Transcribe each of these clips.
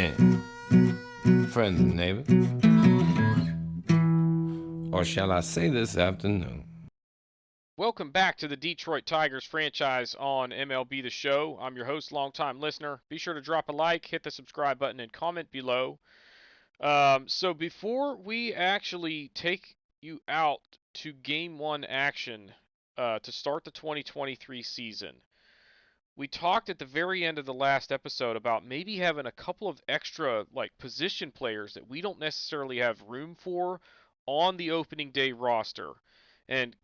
evening, friends and neighbors. Or shall I say this afternoon? Welcome back to the Detroit Tigers franchise on MLB the Show. I'm your host, longtime listener. Be sure to drop a like, hit the subscribe button, and comment below. So before we actually take you out to Game 1 action to start the 2023 season, we talked at the very end of the last episode about maybe having a couple of extra position players that we don't necessarily have room for on the opening day roster. And,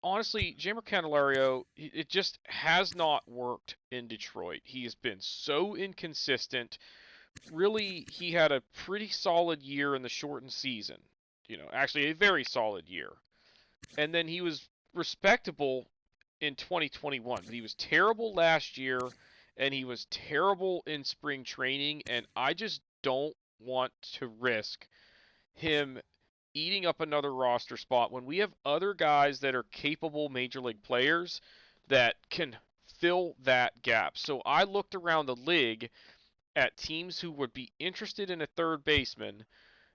honestly, Jeimer Candelario, it just has not worked in Detroit. He has been so inconsistent. Really, he had a pretty solid year in the shortened season. Actually a very solid year. And then he was respectable in 2021, but he was terrible last year, and he was terrible in spring training, and I just don't want to risk him eating up another roster spot when we have other guys that are capable major league players that can fill that gap. So I looked around the league at teams who would be interested in a third baseman,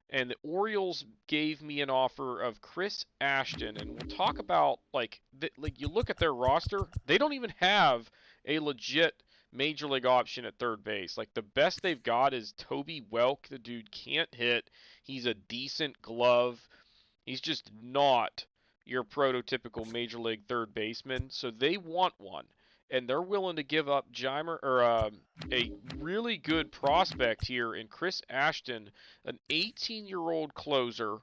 and the Orioles gave me an offer of Chris Ashton, and we'll talk about you look at their roster, they don't even have a legit major league option at third base. Like, the best they've got is Toby Welk. The dude can't hit. He's a decent glove. He's just not your prototypical major league third baseman. So they want one, and they're willing to give up a really good prospect here in Chris Ashton, an 18-year-old closer,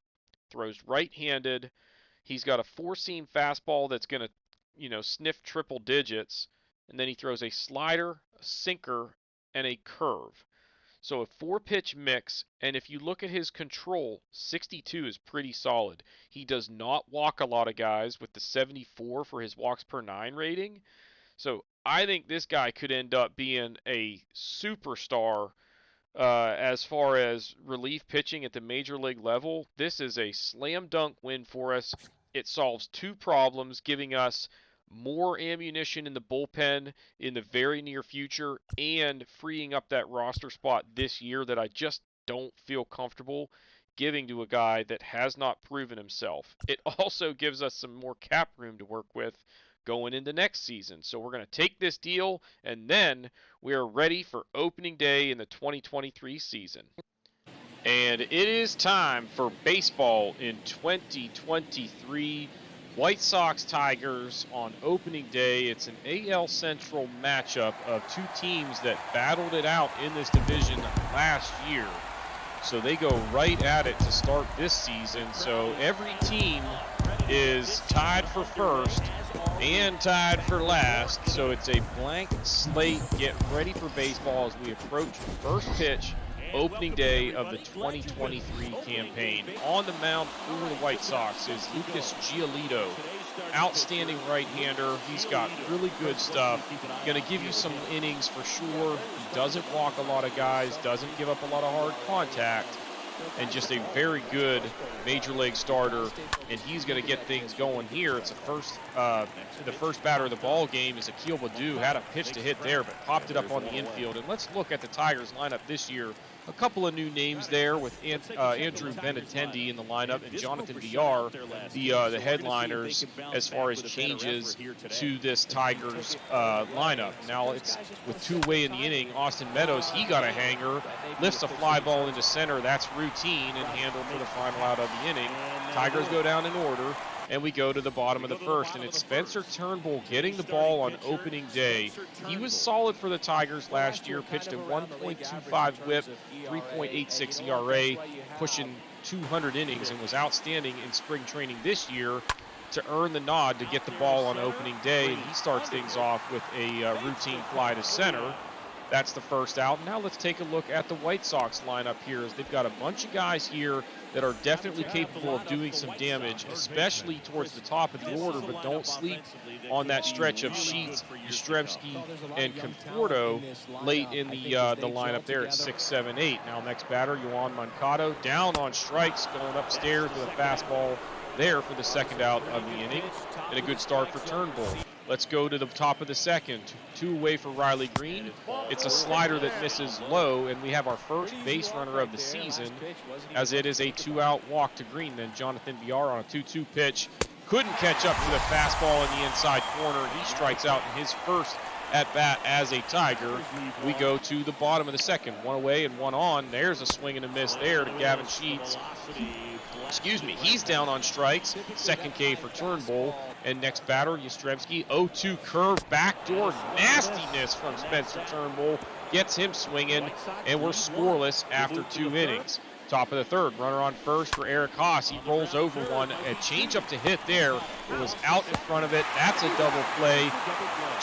throws right-handed. He's got a four-seam fastball that's going to, sniff triple digits, and then he throws a slider, a sinker, and a curve. So a four-pitch mix, and if you look at his control, 62 is pretty solid. He does not walk a lot of guys with the 74 for his walks per nine rating. So I think this guy could end up being a superstar as far as relief pitching at the major league level. This is a slam dunk win for us. It solves two problems, giving us more ammunition in the bullpen in the very near future and freeing up that roster spot this year that I just don't feel comfortable giving to a guy that has not proven himself. It also gives us some more cap room to work with going into next season. So we're going to take this deal, and then we are ready for opening day in the 2023 season. And it is time for baseball in 2023. White Sox Tigers on opening day. It's an AL Central matchup of two teams that battled it out in this division last year. So they go right at it to start this season. So every team is tied for first and tied for last. So it's a blank slate. Get ready for baseball as we approach first pitch, opening day of the 2023 campaign. On the mound for the White Sox is Lucas Giolito. Outstanding right-hander. He's got really good stuff. Going to give you some innings for sure. He doesn't walk a lot of guys, doesn't give up a lot of hard contact, and just a very good major league starter. And he's going to get things going here. It's the first batter of the ball game is Akil Baddoo. Had a pitch to hit there, but popped it up on the infield. And let's look at the Tigers lineup this year. A couple of new names there with Andrew Benintendi in the lineup and Jonathan Villar, the headliners as far as changes to this Tigers lineup. Now it's with two away in the inning. Austin Meadows, he got a hanger, lifts a fly ball into center. That's routine and handled for the final out of the inning. Tigers go down in order, and we go to the bottom of the first, and it's Spencer Turnbull getting the ball on opening day. He was solid for the Tigers last year, pitched a 1.25 whip, 3.86 ERA, pushing 200 innings, and was outstanding in spring training this year to earn the nod to get the ball on opening day. And he starts things off with a routine fly to center. That's the first out. Now let's take a look at the White Sox lineup here, as they've got a bunch of guys here that are definitely capable of doing some damage, especially towards the top of the order, but don't sleep on that stretch of Sheets, Yastrzemski, and Conforto late in the lineup there at 6, 7, 8. Now next batter, Yoan Moncada, down on strikes, going upstairs with a fastball there for the second out of the inning, and a good start for Turnbull. Let's go to the top of the second. 2 away for Riley Green. It's a slider that misses low, and we have our first base runner of the season, as it is a 2-out walk to Green. Then Jonathan Villar on a 2-2 pitch. Couldn't catch up to the fastball in the inside corner. He strikes out in his first at-bat as a Tiger. We go to the bottom of the second. 1 away and 1 on. There's a swing and a miss there to Gavin Sheets. He's down on strikes. Second K for Turnbull. And next batter, Yastrzemski. 0-2 curve, backdoor nastiness from Spencer Turnbull. Gets him swinging, and we're scoreless after 2 innings. Top of the third, runner on first for Eric Haas. He rolls over one. A changeup to hit there. It was out in front of it. That's a double play.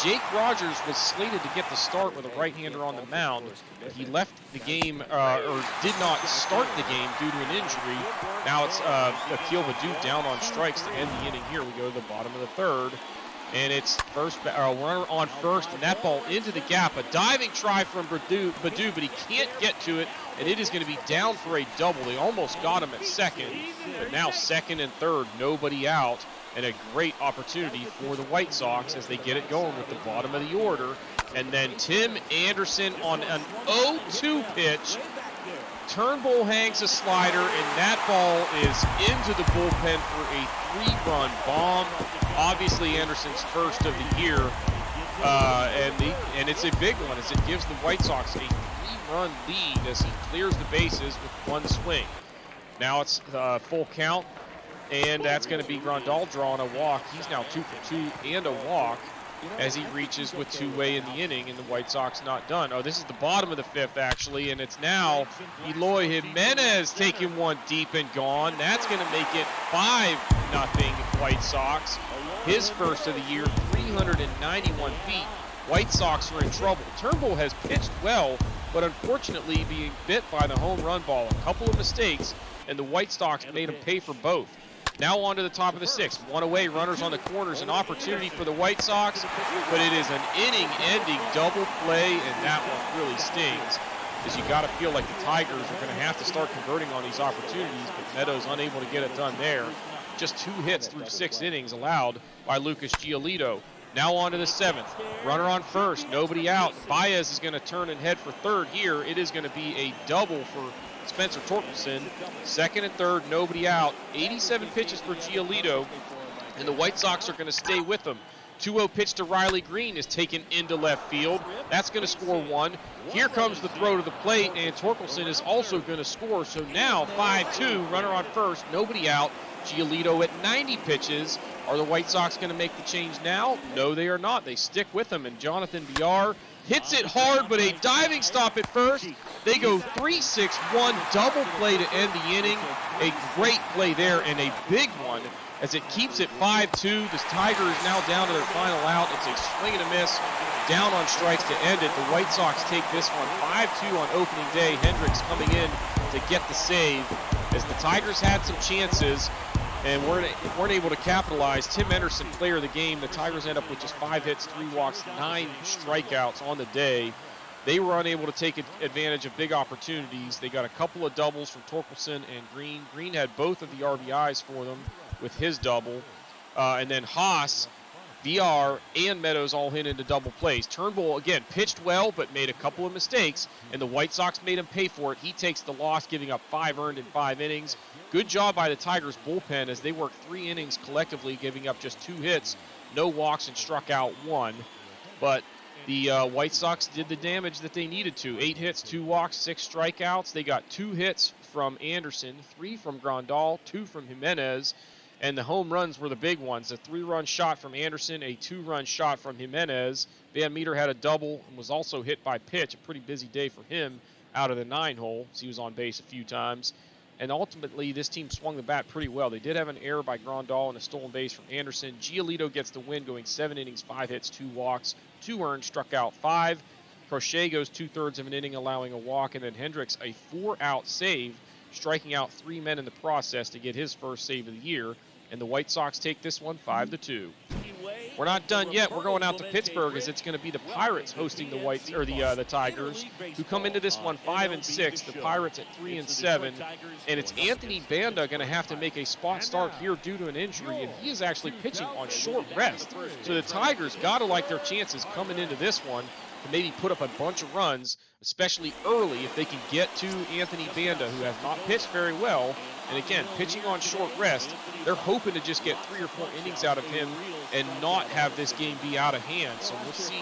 Jake Rogers was slated to get the start with a right-hander on the mound. He left the game, or did not start the game due to an injury. Now it's Akil Baddoo down on strikes to end the inning here. We go to the bottom of the third. And it's runner on first, and that ball into the gap. A diving try from Baddoo, but he can't get to it, and it is going to be down for a double. They almost got him at second, but now second and third, nobody out, and a great opportunity for the White Sox as they get it going with the bottom of the order. And then Tim Anderson on an 0-2 pitch. Turnbull hangs a slider, and that ball is into the bullpen for a 3-run bomb. Obviously, Anderson's first of the year, and it's a big one as it gives the White Sox a 3-run lead as he clears the bases with 1 swing. Now it's full count, and that's going to be Grandal drawing a walk. He's now 2 for 2 and a walk as he reaches with 2 away in the inning, and the White Sox not done. Oh, this is the bottom of the 5th, actually, and it's now Eloy Jimenez taking one deep and gone. That's going to make it 5-0 White Sox. His first of the year, 391 feet. White Sox are in trouble. Turnbull has pitched well, but unfortunately being bit by the home run ball. A couple of mistakes, and the White Sox made him pay for both. Now on to the top of the 6th. 1 away, runners on the corners. An opportunity for the White Sox, but it is an inning-ending double play, and that one really stings. Because you got to feel like the Tigers are going to have to start converting on these opportunities, but Meadows unable to get it done there. Just 2 hits through 6 innings allowed by Lucas Giolito. Now on to the 7th. Runner on first, nobody out. Baez is going to turn and head for third here. It is going to be a double for Spencer Torkelson. Second and third, nobody out. 87 pitches for Giolito, and the White Sox are going to stay with him. 2-0 pitch to Riley Green is taken into left field. That's going to score 1. Here comes the throw to the plate, and Torkelson is also going to score. So now 5-2, runner on first, nobody out. Giolito at 90 pitches. Are the White Sox going to make the change now? No, they are not. They stick with him, and Jonathan Villar hits it hard, but a diving stop at first. They go 3-6-1, double play to end the inning. A great play there, and a big one as it keeps it 5-2. The Tiger is now down to their final out. It's a swing and a miss, down on strikes to end it. The White Sox take this one 5-2 on opening day. Hendricks coming in to get the save as the Tigers had some chances and weren't able to capitalize. Tim Henderson, player of the game. The Tigers end up with just 5 hits, 3 walks, 9 strikeouts on the day. They were unable to take advantage of big opportunities. They got a couple of doubles from Torkelson and Green. Green had both of the RBIs for them with his double. And then Haas, VR, and Meadows all hit into double plays. Turnbull, again, pitched well but made a couple of mistakes, and the White Sox made him pay for it. He takes the loss, giving up 5 earned in 5 innings. Good job by the Tigers bullpen as they worked 3 innings collectively, giving up just 2 hits, no walks, and struck out 1. But the White Sox did the damage that they needed to. 8 hits, 2 walks, 6 strikeouts. They got 2 hits from Anderson, 3 from Grandal, 2 from Jimenez, and the home runs were the big ones. A 3-run shot from Anderson, a 2-run shot from Jimenez. Van Meter had a double and was also hit by pitch. A pretty busy day for him out of the 9-hole, as he was on base a few times. And ultimately, this team swung the bat pretty well. They did have an error by Grandal and a stolen base from Anderson. Giolito gets the win, going 7 innings, 5 hits, 2 walks, 2 earned, struck out 5. Crochet goes 2/3 of an inning, allowing a walk. And then Hendricks, a 4-out save, striking out 3 men in the process to get his first save of the year. And the White Sox take this one 5-2. we're not done yet. We're going out to Pittsburgh, as it's going to be the Pirates hosting the Tigers, who come into this one 5-6. The Pirates at 3-7, and it's Anthony Banda going to have to make a spot start here due to an injury, and he is actually pitching on short rest. So the Tigers got to like their chances coming into this one to maybe put up a bunch of runs, especially early, if they can get to Anthony Banda, who has not pitched very well. And again, pitching on short rest, they're hoping to just get 3 or 4 innings out of him and not have this game be out of hand. So we'll see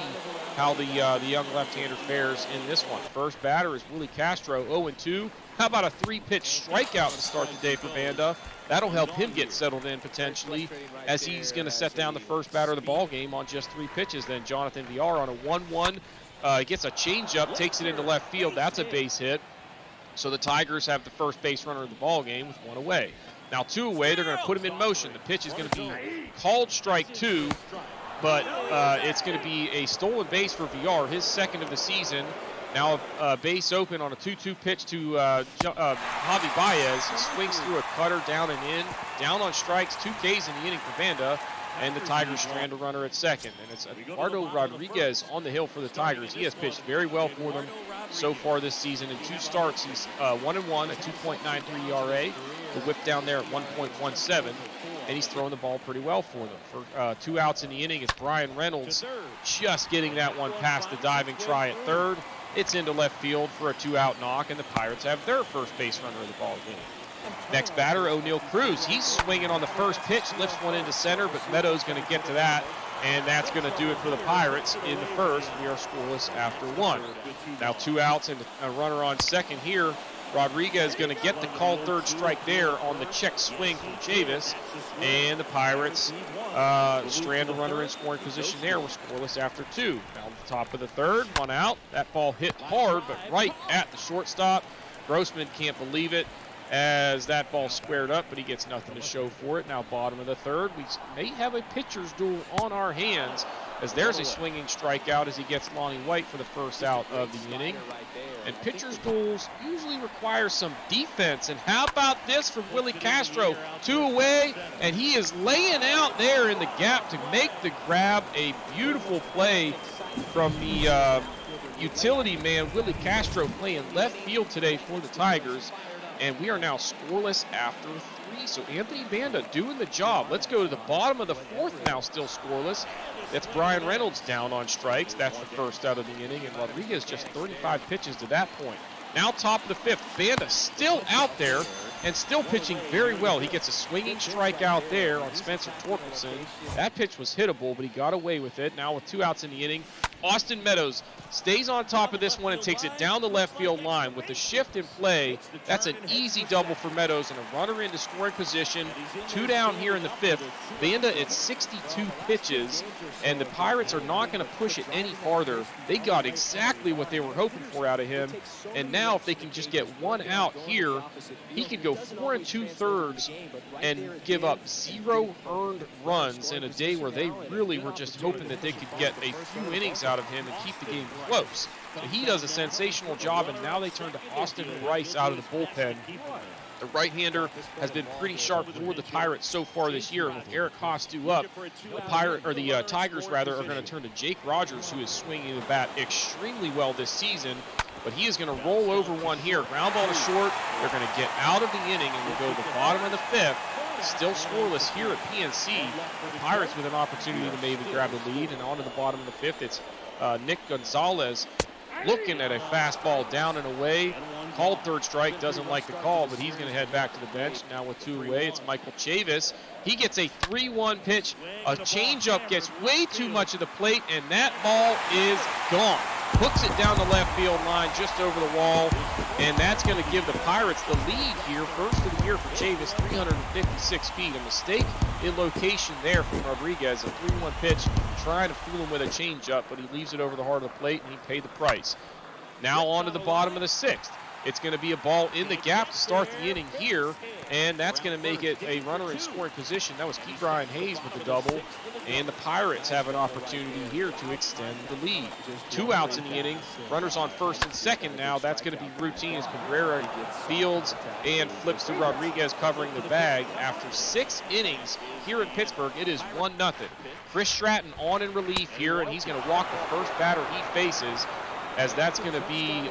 how the young left-hander fares in this one. First batter is Willie Castro, 0-2. How about a 3-pitch strikeout to start the day for Banda? That'll help him get settled in potentially, as he's going to set down the first batter of the ball game on just 3 pitches. Then Jonathan Villar on a 1-1 gets a changeup, takes it into left field. That's a base hit. So the Tigers have the first base runner of the ball game with 1 away. Now 2 away, they're going to put him in motion. The pitch is going to be called strike 2, but it's going to be a stolen base for Villar, his second of the season. Now a base open on a 2-2 pitch to Javi Baez. He swings through a cutter down and in. Down on strikes, 2 Ks in the inning for Banda. And the Tigers strand a runner at second. And it's Eduardo Rodriguez on the hill for the Tigers. He has pitched very well for them so far this season. In 2 starts, he's 1-1, a 2.93 ERA. The whip down there at 1.17. And he's throwing the ball pretty well for them. For 2 outs in the inning, it's Brian Reynolds just getting that one past the diving try at third. It's into left field for a 2-out knock, and the Pirates have their first base runner of the ball game. Next batter, O'Neal Cruz. He's swinging on the first pitch, lifts one into center, but Meadows going to get to that, and that's going to do it for the Pirates in the first. We are scoreless after 1. Now 2 outs and a runner on second here. Rodriguez is going to get the called third strike there on the check swing from Chavis, and the Pirates strand a runner in scoring position there. We're scoreless after 2. Now at the top of the third, 1 out. That ball hit hard, but right at the shortstop. Grossman can't believe it, as that ball squared up, but he gets nothing to show for it. Now bottom of the third, we may have a pitcher's duel on our hands, as there's a swinging strikeout as he gets Lonnie White for the first out of the inning. And pitcher's duels usually require some defense. And how about this from Willie Castro? 2 away, and he is laying out there in the gap to make the grab. A beautiful play from the utility man, Willie Castro, playing left field today for the Tigers. And we are now scoreless after 3. So Anthony Banda doing the job. Let's go to the bottom of the 4th now, still scoreless. That's Brian Reynolds down on strikes. That's the first out of the inning. And Rodriguez just 35 pitches to that point. Now top of the 5th. Banda still out there and still pitching very well. He gets a swinging strikeout there on Spencer Torkelson. That pitch was hittable, but he got away with it. Now with 2 outs in the inning, Austin Meadows stays on top of this one and takes it down the left field line. With the shift in play, that's an easy double for Meadows and a runner into scoring position. 2 down here in the 5th. Banda at 62 pitches, and the Pirates are not going to push it any farther. They got exactly what they were hoping for out of him, and now if they can just get 1 out here, he could go 4 2/3 and give up 0 earned runs in a day where they really were just hoping that they could get a few innings out of him and keep the game close. So he does a sensational job, and now they turn to Austin Rice out of the bullpen. The right-hander has been pretty sharp for the Pirates so far this year. And with Eric Hostu up, the Tigers are going to turn to Jake Rogers, who is swinging the bat extremely well this season. But he is going to roll over one here. Ground ball to short. They're going to get out of the inning, and we'll go to the bottom of the 5th. Still scoreless here at PNC. The Pirates with an opportunity to maybe grab the lead. And on to the bottom of the 5th, it's Nick Gonzalez looking at a fastball down and away. Called third strike, doesn't like the call, but he's going to head back to the bench. Now with 2 away, it's Michael Chavis. He gets a 3-1 pitch. A changeup gets way too much of the plate, and that ball is gone. Hooks it down the left field line just over the wall, and that's going to give the Pirates the lead here. First of the year for Chavis, 356 feet. A mistake in location there from Rodriguez. A 3-1 pitch, trying to fool him with a changeup, but he leaves it over the heart of the plate, and he paid the price. Now on to the bottom of the 6th. It's going to be a ball in the gap to start the inning here, and that's going to make it a runner in scoring position. That was Ke'Bryan Hayes with the double, and the Pirates have an opportunity here to extend the lead. 2 outs in the inning, runners on first and second now. That's going to be routine as Cabrera fields and flips to Rodriguez covering the bag. After 6 innings here in Pittsburgh, it is 1-0. Chris Stratton on in relief here, and he's going to walk the first batter he faces, as that's going to be,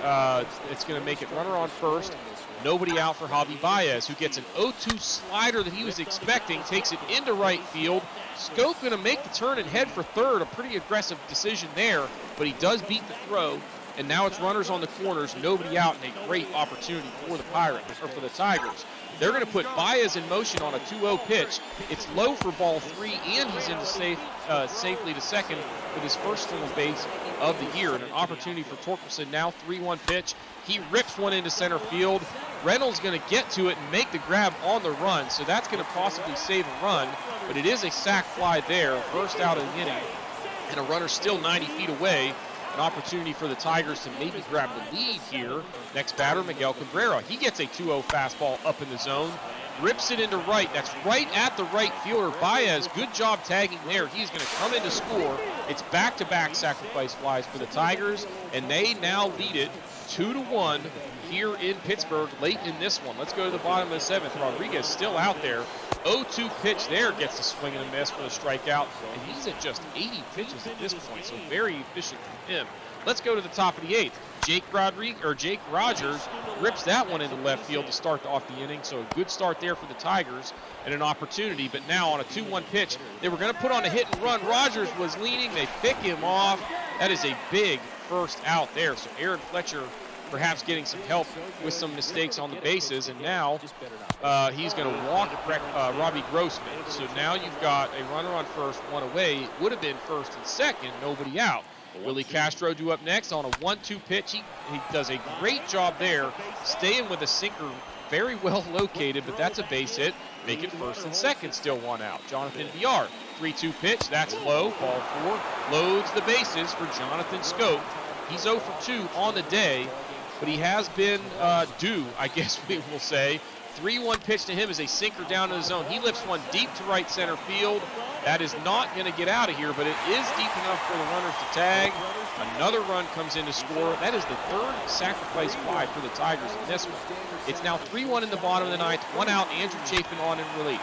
it's going to make it runner on first, nobody out for Javi Baez, who gets an 0-2 slider that he was expecting, takes it into right field. Schoop going to make the turn and head for third, a pretty aggressive decision there, but he does beat the throw, and now it's runners on the corners, nobody out, and a great opportunity for the Pirates, or for the Tigers. They're going to put Baez in motion on a 2-0 pitch. It's low for ball 3, and he's in the safely to second with his first stolen base of the year. And an opportunity for Torkelson now, 3-1 pitch. He rips one into center field. Reynolds going to get to it and make the grab on the run, so that's going to possibly save a run, but it is a sac fly there, first out of the inning, and a runner still 90 feet away. An opportunity for the Tigers to maybe grab the lead here. Next batter, Miguel Cabrera. He gets a 2-0 fastball up in the zone, rips it into right. That's right at the right fielder. Baez, good job tagging there. He's going to come in to score. It's back-to-back sacrifice flies for the Tigers, and they now lead it 2-1 here in Pittsburgh late in this one. Let's go to the bottom of the 7th. Rodriguez still out there. 0-2 pitch there, gets the swing and a miss for the strikeout, and he's at just 80 pitches at this point, so very efficient from him. Let's go to the top of the 8th. Jake Rogers rips that one into left field to start off the inning, so a good start there for the Tigers and an opportunity. But now on a 2-1 pitch, they were going to put on a hit and run. Rogers was leaning. They pick him off. That is a big first out there. So Aaron Fletcher perhaps getting some help with some mistakes on the bases, and now he's going to walk Robbie Grossman. So now you've got a runner on first, one away. It would have been first and second, nobody out. Willie Castro due up next on a 1-2 pitch. He does a great job there, staying with a sinker, very well located, but that's a base hit. Make it first and second, still 1 out. Jonathan Villar, 3-2 pitch, that's low, ball 4. Loads the bases for Jonathan Schoop. He's 0 for 2 on the day, but he has been due, I guess we will say. 3-1 pitch to him is a sinker down in the zone. He lifts one deep to right center field. That is not going to get out of here, but it is deep enough for the runners to tag. Another run comes in to score. That is the 3rd sacrifice fly for the Tigers in this one. It's now 3-1 in the bottom of the 9th. 1 out, Andrew Chafin on in relief.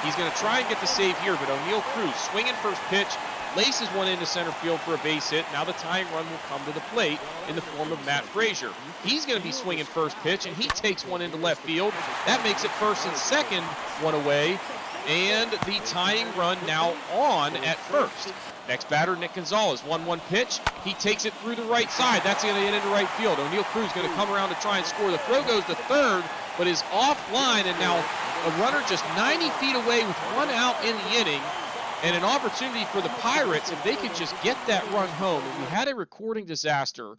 He's going to try and get the save here, but O'Neill Cruz swinging first pitch, laces one into center field for a base hit. Now the tying run will come to the plate in the form of Matt Frazier. He's going to be swinging first pitch, and he takes one into left field. That makes it first and second, 1 away, and the tying run now on at first. Next batter, Nick Gonzalez, 1-1 pitch. He takes it through the right side. That's going to get into right field. O'Neill Cruz going to come around to try and score. The throw goes to third, but is offline, and now a runner just 90 feet away with 1 out in the inning. And an opportunity for the Pirates, if they could just get that run home. And we had a recording disaster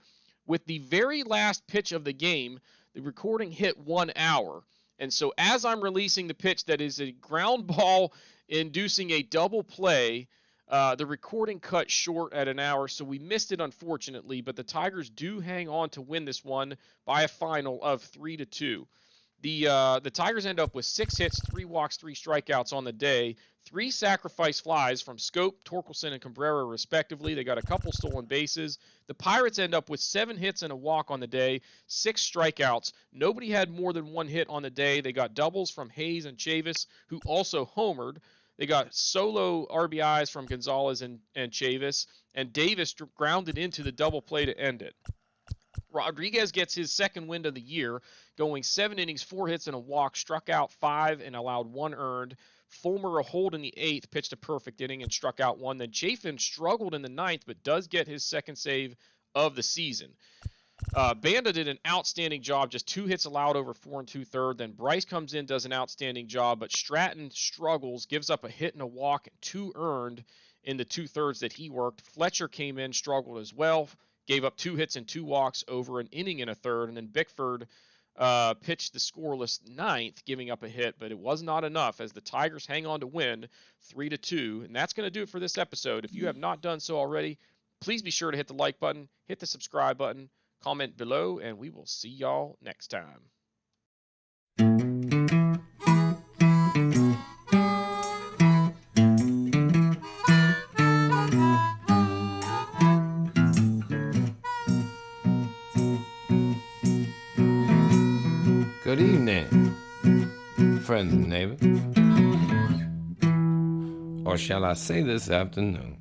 with the very last pitch of the game. The recording hit 1 hour. And so as I'm releasing the pitch that is a ground ball inducing a double play, the recording cut short at 1 hour, so we missed it unfortunately, but the Tigers do hang on to win this one by a final of 3-2. The Tigers end up with 6 hits, 3 walks, 3 strikeouts on the day, 3 sacrifice flies from Schoop, Torkelson, and Cabrera respectively. They got a couple stolen bases. The Pirates end up with 7 hits and a walk on the day, 6 strikeouts. Nobody had more than 1 hit on the day. They got doubles from Hayes and Chavis, who also homered. They got solo RBIs from Gonzalez and Chavis, and Davis grounded into the double play to end it. Rodriguez gets his second win of the year, going 7 innings, 4 hits, and a walk, struck out 5 and allowed 1 earned. Fulmer a hold in the 8th, pitched a perfect inning and struck out 1. Then Chafin struggled in the 9th, but does get his second save of the season. Banda did an outstanding job, just 2 hits allowed over 4 2/3. Then Bryce comes in, does an outstanding job, but Stratton struggles, gives up a hit and a walk, and 2 earned in the 2/3 that he worked. Fletcher came in, struggled as well, gave up 2 hits and 2 walks over an inning and a third, and then Bickford pitched the scoreless 9th, giving up a hit, but it was not enough as the Tigers hang on to win 3-2, and that's going to do it for this episode. If you have not done so already, please be sure to hit the like button, hit the subscribe button, comment below, and we will see y'all next time. Good evening, friends and neighbors. Or shall I say this afternoon?